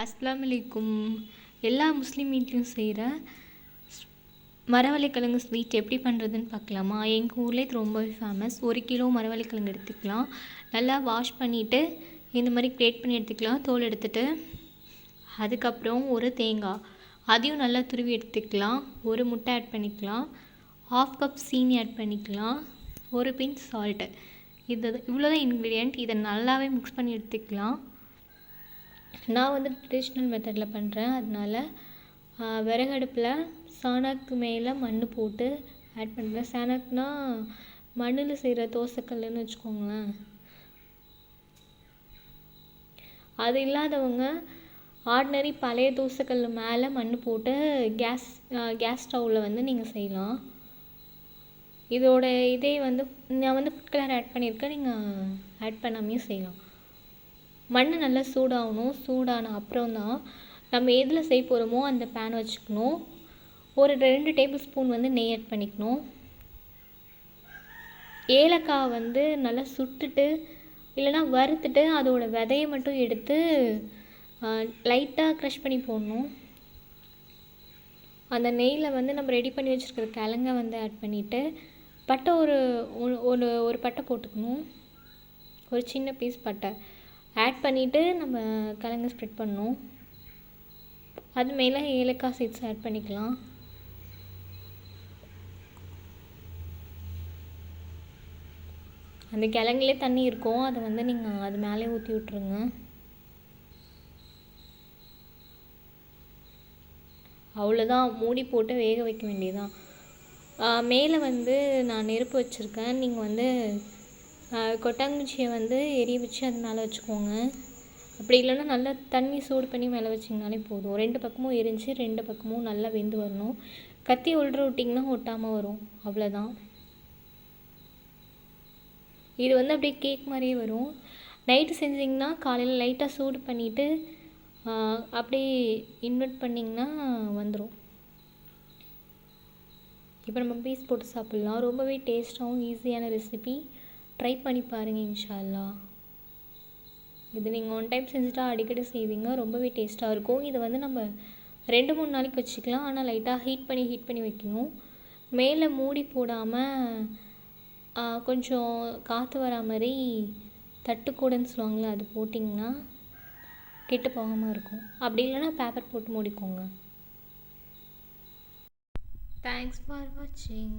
அஸ்ஸலாமு அலைக்கும். எல்லா முஸ்லீம் வீட்லேயும் செய்கிற மரவள்ளிக்கிழங்கு ஸ்வீட் எப்படி பண்ணுறதுன்னு பார்க்கலாமா? எங்கள் ஊர்லேயே இது ரொம்பவே ஃபேமஸ். 1 கிலோ மரவள்ளிக்கிழங்கு எடுத்துக்கலாம். நல்லா வாஷ் பண்ணிவிட்டு இந்த மாதிரி கிரேட் பண்ணி எடுத்துக்கலாம், தோல் எடுத்துகிட்டு. அதுக்கப்புறம் ஒரு தேங்காய், அதையும் நல்லா துருவி எடுத்துக்கலாம். ஒரு முட்டை ஆட் பண்ணிக்கலாம். 1/2 கப் சீனி ஆட் பண்ணிக்கலாம். ஒரு பிஞ்ச் சால்ட்டு. இவ்வளோதான் இன்க்ரீடியண்ட். இதை நல்லாவே மிக்ஸ் பண்ணி எடுத்துக்கலாம். நான் வந்து ட்ரெடிஷ்னல் மெத்தடில் பண்ணுறேன். அதனால் விறகடுப்பில் சாணாக்கு மேலே மண் போட்டு ஆட் பண்ணுறேன். சாணாக்குனா மண்ணில் செய்கிற தோசைக்கல்லுன்னு வச்சுக்கோங்களேன். அது இல்லாதவங்க ஆர்டினரி பழைய தோசைக்கல் மேலே மண் போட்டு கேஸ் ஸ்டவ்வில் வந்து நீங்கள் செய்யலாம். இதோட இதே வந்து நான் வந்து ஃபுட் கலர் ஆட் பண்ணியிருக்கேன், நீங்கள் ஆட் பண்ணாமையும் செய்யலாம். மண் நல்லா சூடாகணும். சூடான அப்புறம் தான் நம்ம எதில் செய்ய போகிறோமோ அந்த பேன் வச்சுக்கணும். ஒரு 2 டேபிள் ஸ்பூன் வந்து நெய் ஆட் பண்ணிக்கணும். ஏலக்காய் வந்து நல்லா சுட்டுட்டு இல்லைனா வறுத்துட்டு அதோட விதையை மட்டும் எடுத்து லைட்டாக க்ரஷ் பண்ணி போடணும். அந்த நெய்யில் வந்து நம்ம ரெடி பண்ணி வச்சுருக்கிற கிழங்கை வந்து ஆட் பண்ணிவிட்டு பட்டை ஒரு பட்டை போட்டுக்கணும். ஒரு சின்ன பீஸ் பட்டை ஆட் பண்ணிவிட்டு நம்ம கிழங்கு ஸ்ப்ரெட் பண்ணணும். அது மேலே ஏலக்காய் சீட்ஸ் ஆட் பண்ணிக்கலாம். அந்த கிழங்குலே தண்ணி இருக்கும், அதை வந்து நீங்கள் அது மேலே ஊற்றி விட்ருங்க. அவ்வளோதான், மூடி போட்டு வேக வைக்க வேண்டியதுதான். மேலே வந்து நான் நெருப்பு வச்சுருக்கேன். நீங்கள் வந்து கொட்டாங்குச்சியை வந்து எரிய வச்சு அது மேலே வச்சுக்கோங்க. அப்படி இல்லைன்னா நல்லா தண்ணி சூடு பண்ணி மேலே வச்சிங்கனாலே போதும். 2 பக்கமும் எரிஞ்சு 2 பக்கமும் நல்லா வெந்து வரணும். கத்தி உள்ற விட்டிங்கன்னா ஒட்டாமல் வரும். அவ்வளோதான். இது வந்து அப்படியே கேக் மாதிரியே வரும். நைட்டு செஞ்சிங்கன்னா காலையில் லைட்டாக சூடு பண்ணிவிட்டு அப்படியே இன்வெர்ட் பண்ணிங்கன்னா வந்துடும். இப்போ நம்ம பீஸ் போட்டு சாப்பிட்லாம். ரொம்பவே டேஸ்ட்டாகவும் ஈஸியான ரெசிபி. ட்ரை பண்ணி பாருங்கள் இன்ஷா அல்லாஹ். இது நீங்கள் 1 டைம் செஞ்சுட்டா அடிக்கடி செய்வீங்க. ரொம்பவே டேஸ்ட்டாக இருக்கும். இதை வந்து நம்ம 2-3 நாளைக்கு வச்சுக்கலாம். ஆனால் லைட்டாக ஹீட் பண்ணி வைக்கணும். மேலே மூடி போடாமல் கொஞ்சம் காற்று வரா மாதிரி தட்டுக்கூடன்னு சொல்லுவாங்களே, அது போட்டிங்கன்னா கெட்டு போகாமல் இருக்கும். அப்படி இல்லைன்னா பேப்பர் போட்டு மூடிக்கோங்க. தேங்க்ஸ் ஃபார் வாட்சிங்.